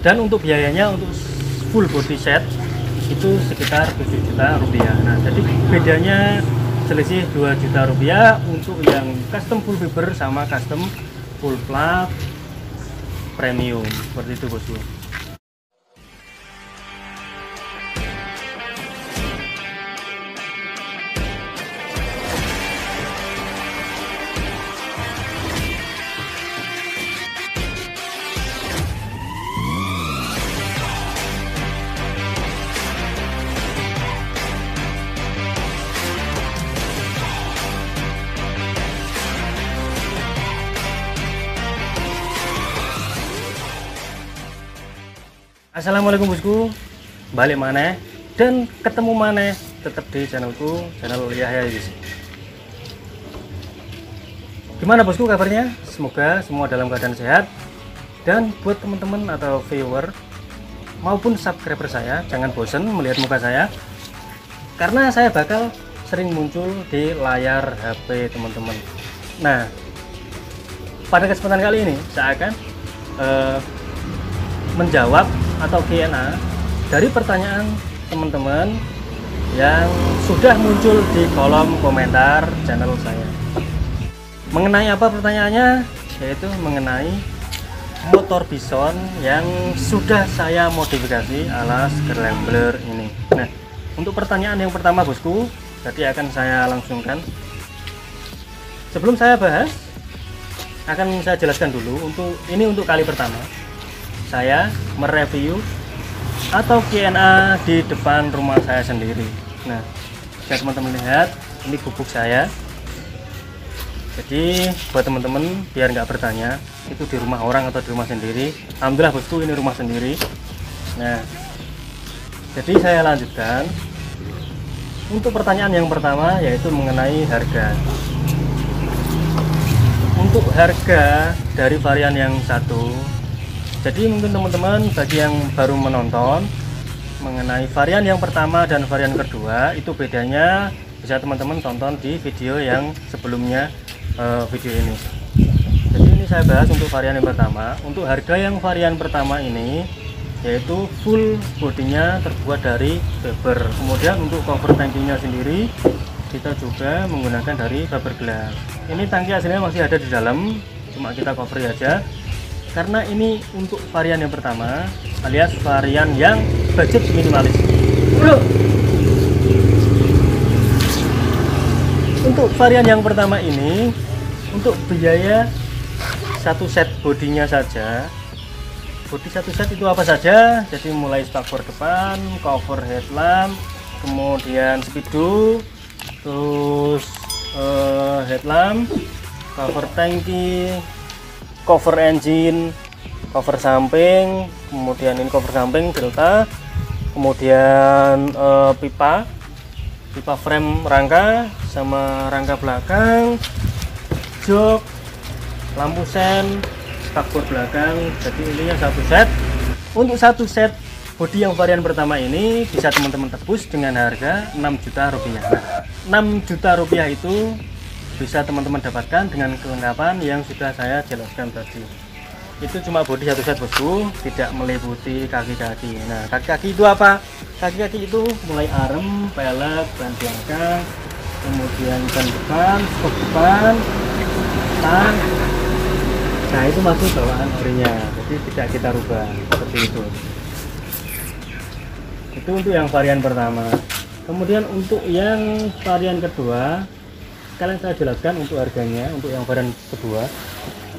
Dan untuk biayanya untuk full body set itu sekitar 7 juta rupiah. Nah, jadi bedanya selisih 2 juta rupiah untuk yang custom full fiber sama custom full plat premium, seperti itu bosku. Assalamualaikum bosku, balik mana dan ketemu mana tetap di channelku, channel Yahya Yus. Gimana bosku kabarnya? Semoga semua dalam keadaan sehat. Dan buat teman-teman atau viewer maupun subscriber saya, jangan bosan melihat muka saya, karena saya bakal sering muncul di layar HP teman-teman. Nah, pada kesempatan kali ini saya akan menjawab atau Q&A dari pertanyaan teman-teman yang sudah muncul di kolom komentar channel saya. Mengenai apa pertanyaannya? Yaitu mengenai motor Bison yang sudah saya modifikasi ala scrambler ini. Nah, untuk pertanyaan yang pertama bosku, jadi akan saya langsungkan. Sebelum saya bahas, akan saya jelaskan dulu untuk kali pertama saya mereview atau Q&A di depan rumah saya sendiri. Nah, bisa teman-teman lihat, ini gubuk saya. Jadi buat teman-teman biar nggak bertanya itu di rumah orang atau di rumah sendiri, alhamdulillah bosku ini rumah sendiri. Nah, jadi saya lanjutkan untuk pertanyaan yang pertama, yaitu mengenai harga. Untuk harga dari varian yang satu, jadi mungkin teman-teman bagi yang baru menonton mengenai varian yang pertama dan varian kedua, itu bedanya bisa teman-teman tonton di video yang sebelumnya video ini. Jadi ini saya bahas untuk varian yang pertama. Untuk harga yang varian pertama ini yaitu full bodinya terbuat dari fiber. Kemudian untuk cover tangkinya sendiri kita juga menggunakan dari fiberglass. Ini tangki aslinya masih ada di dalam, cuma kita cover aja. Karena ini untuk varian yang pertama alias varian yang budget minimalis. Untuk varian yang pertama ini, untuk biaya satu set bodinya saja, bodi satu set itu apa saja? Jadi mulai spakbor depan, cover headlamp, kemudian speedo, terus headlamp, cover tangki, cover engine, cover samping, kemudian ini cover samping delta, kemudian pipa frame rangka sama rangka belakang, jok, lampu sen, spakbor belakang. Jadi intinya satu set. Untuk satu set bodi yang varian pertama ini bisa teman-teman tebus dengan harga 6 juta rupiah. Nah, 6 juta rupiah itu bisa teman-teman dapatkan dengan kelengkapan yang sudah saya jelaskan tadi. Itu cuma bodi satu set bosku, tidak meliputi kaki-kaki. Nah, kaki-kaki itu apa? Kaki-kaki itu mulai arem, pelek, ban belakang, kemudian ban depan, skop depan, tan. Nah, itu masih bawaan orinya, jadi tidak kita rubah seperti itu. Itu untuk yang varian pertama. Kemudian untuk yang varian kedua, kalian saya jelaskan untuk harganya. Untuk yang varian kedua,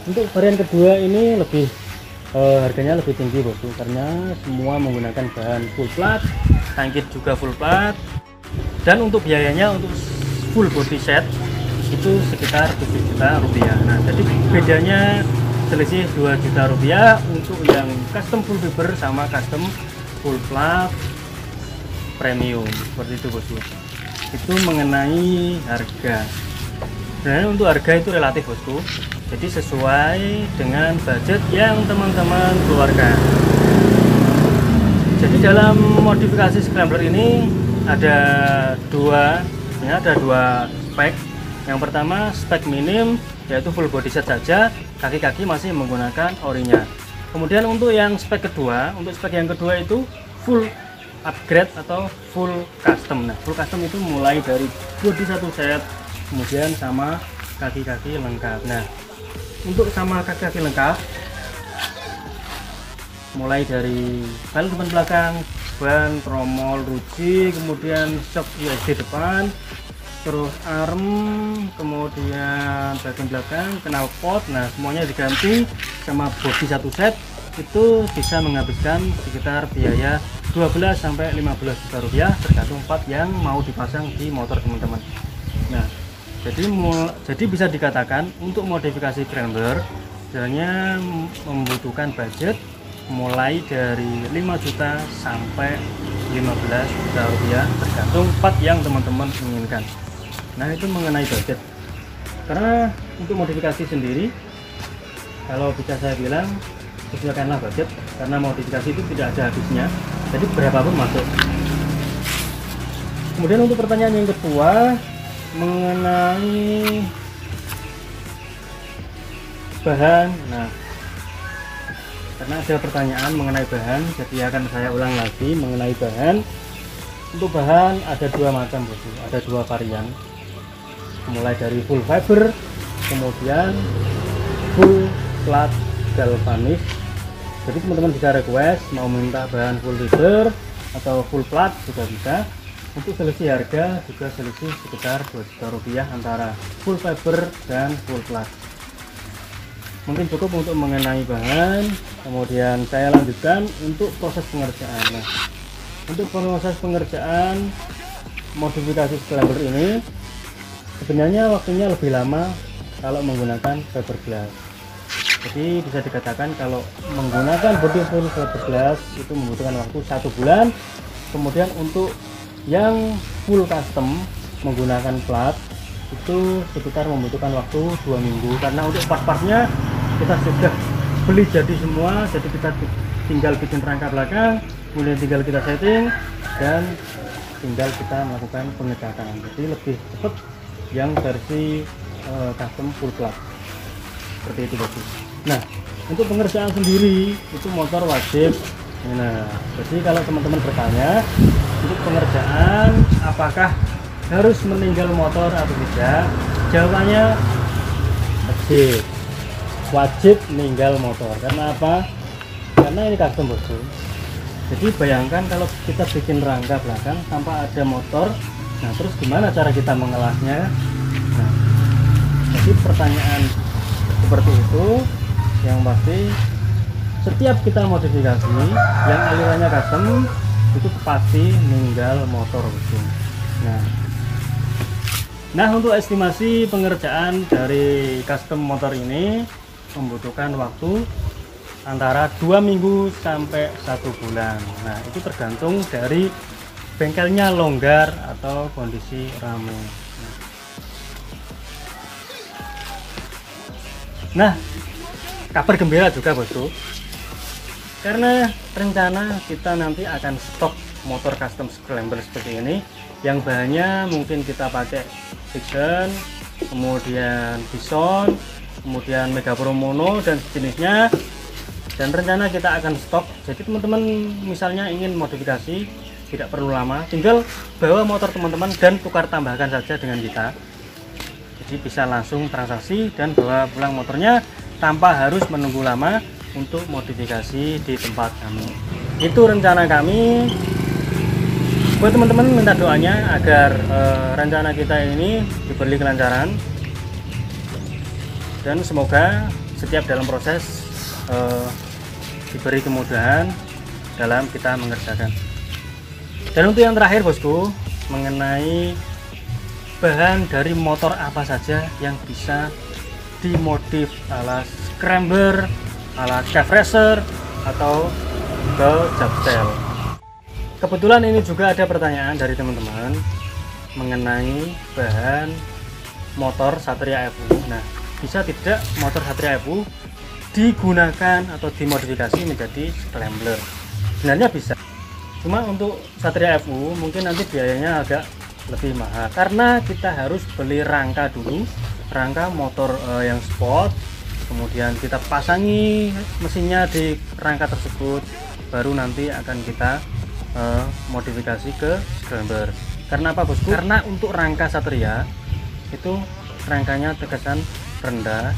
untuk varian kedua ini lebih harganya lebih tinggi bosku, karena semua menggunakan bahan full plat, tangki juga full plat. Dan untuk biayanya untuk full body set itu sekitar 7 juta rupiah. Nah, jadi bedanya selisih 2 juta rupiah untuk yang custom full fiber sama custom full plat premium, seperti itu bosku. Itu mengenai harga. Dan untuk harga itu relatif bosku, jadi sesuai dengan budget yang teman-teman keluarkan. Jadi dalam modifikasi scrambler ini ada dua spek. Yang pertama spek minim, yaitu full body set saja, kaki-kaki masih menggunakan orinya. Kemudian untuk yang spek kedua, itu full upgrade atau full custom. Nah, full custom itu mulai dari bodi satu set, kemudian sama kaki-kaki lengkap. Nah, untuk sama kaki-kaki lengkap, mulai dari ban depan belakang, ban, tromol, ruji, kemudian shock USB depan, terus arm, kemudian bagian belakang, knalpot. Nah, semuanya diganti sama bodi satu set, itu bisa menghabiskan sekitar biaya 12 sampai 15 juta rupiah tergantung part yang mau dipasang di motor teman-teman. Nah, jadi bisa dikatakan untuk modifikasi scrambler sebenarnya membutuhkan budget mulai dari 5 juta sampai 15 juta rupiah tergantung part yang teman-teman inginkan. Nah, itu mengenai budget. Karena untuk modifikasi sendiri, kalau bisa saya bilang, sesuaikanlah budget, karena modifikasi itu tidak ada habisnya, jadi berapapun masuk. Kemudian untuk pertanyaan yang kedua mengenai bahan. Nah, karena ada pertanyaan mengenai bahan, jadi akan saya ulang lagi mengenai bahan. Untuk bahan ada dua macam, bosku. Ada dua varian, mulai dari full fiber, kemudian full flat galvanis. Jadi teman-teman bisa request mau minta bahan full fiber atau full flat juga bisa. Untuk selisih harga juga selisih sekitar 2 juta rupiah antara full fiber dan full flat. Mungkin cukup untuk mengenai bahan. Kemudian saya lanjutkan untuk proses pengerjaan. Nah, untuk proses pengerjaan modifikasi scrambler ini sebenarnya waktunya lebih lama kalau menggunakan fiberglass. Jadi bisa dikatakan kalau menggunakan body full fiberglass itu membutuhkan waktu 1 bulan. Kemudian untuk yang full custom menggunakan plat itu sekitar membutuhkan waktu 2 minggu, karena untuk part-partnya kita sudah beli jadi semua, jadi kita tinggal bikin rangka belakang, kemudian tinggal kita setting dan tinggal kita melakukan pengecatan. Jadi lebih cepat yang versi custom full plat seperti itu, bagus. Nah, untuk pengerjaan sendiri itu motor wajib. Nah, jadi kalau teman-teman bertanya untuk pengerjaan apakah harus meninggal motor atau tidak, jawabannya wajib meninggal motor. Karena apa? Karena ini custom, bosku. Jadi bayangkan kalau kita bikin rangka belakang tanpa ada motor, nah terus gimana cara kita mengelahnya? Nah, jadi pertanyaan seperti itu yang pasti setiap kita modifikasi yang alirannya custom itu pasti meninggal motor, bosku. Nah, untuk estimasi pengerjaan dari custom motor ini membutuhkan waktu antara 2 minggu sampai 1 bulan. Nah, itu tergantung dari bengkelnya longgar atau kondisi ramai. Nah, kabar gembira juga, bosku, karena rencana kita nanti akan stok motor custom scrambler seperti ini yang bahannya mungkin kita pakai Fiction, kemudian Bison, kemudian Mega Pro Mono dan sejenisnya, dan rencana kita akan stok. Jadi teman-teman misalnya ingin modifikasi tidak perlu lama, tinggal bawa motor teman-teman dan tukar tambahkan saja dengan kita. Jadi bisa langsung transaksi dan bawa pulang motornya tanpa harus menunggu lama untuk modifikasi di tempat kami. Itu rencana kami. Buat teman-teman minta doanya agar rencana kita ini diberi kelancaran dan semoga setiap dalam proses diberi kemudahan dalam kita mengerjakan. Dan untuk yang terakhir, bosku, mengenai bahan dari motor apa saja yang bisa dimodif ala scrambler, ala cave racer atau ke Jabstel. Kebetulan ini juga ada pertanyaan dari teman-teman mengenai bahan motor Satria FU. Nah, bisa tidak motor Satria FU digunakan atau dimodifikasi menjadi scrambler? Sebenarnya bisa, cuma untuk Satria FU mungkin nanti biayanya agak lebih mahal karena kita harus beli rangka dulu, rangka motor yang sport, kemudian kita pasangi mesinnya di rangka tersebut, baru nanti akan kita modifikasi ke scrambler. Karena apa bosku? Karena untuk rangka Satria itu rangkanya terkesan rendah,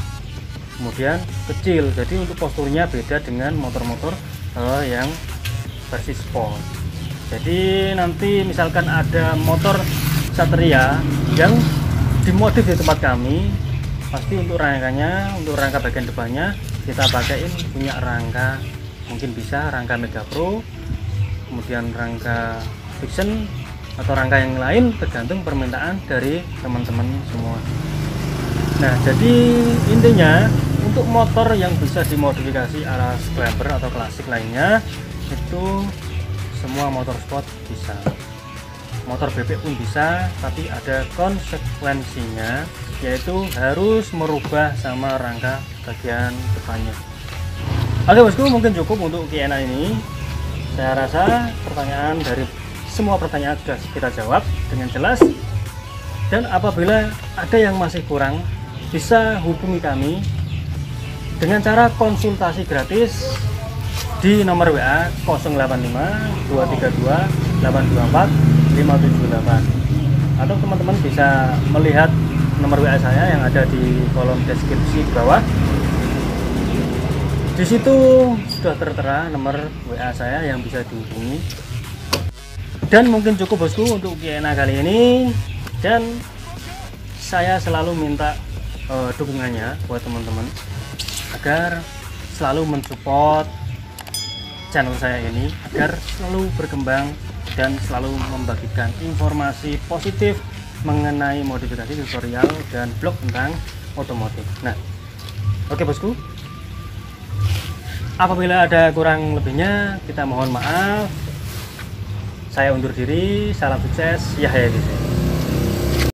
kemudian kecil, jadi untuk posturnya beda dengan motor-motor yang versi sport. Jadi nanti misalkan ada motor Satria yang dimodif di tempat kami, pasti untuk rangkanya, untuk rangka bagian depannya kita pakaiin punya rangka, mungkin bisa rangka Mega Pro, kemudian rangka Vixen atau rangka yang lain, tergantung permintaan dari teman-teman semua. Nah, jadi intinya untuk motor yang bisa dimodifikasi ala scrambler atau klasik lainnya itu semua motor sport bisa, motor bebek pun bisa, tapi ada konsekuensinya, yaitu harus merubah sama rangka bagian depannya. Oke bosku, mungkin cukup untuk Q&A ini. Saya rasa semua pertanyaan sudah kita jawab dengan jelas, dan apabila ada yang masih kurang bisa hubungi kami dengan cara konsultasi gratis di nomor WA 085 232 824 578, atau teman-teman bisa melihat nomor WA saya yang ada di kolom deskripsi di bawah. Di situ sudah tertera nomor WA saya yang bisa dihubungi. Dan mungkin cukup bosku untuk Q&A kali ini, dan saya selalu minta dukungannya buat teman-teman agar selalu mensupport channel saya ini, agar selalu berkembang dan selalu membagikan informasi positif mengenai modifikasi, tutorial, dan blog tentang otomotif. Nah, oke bosku, apabila ada kurang lebihnya kita mohon maaf. Saya undur diri, salam sukses, Yahya Gizi.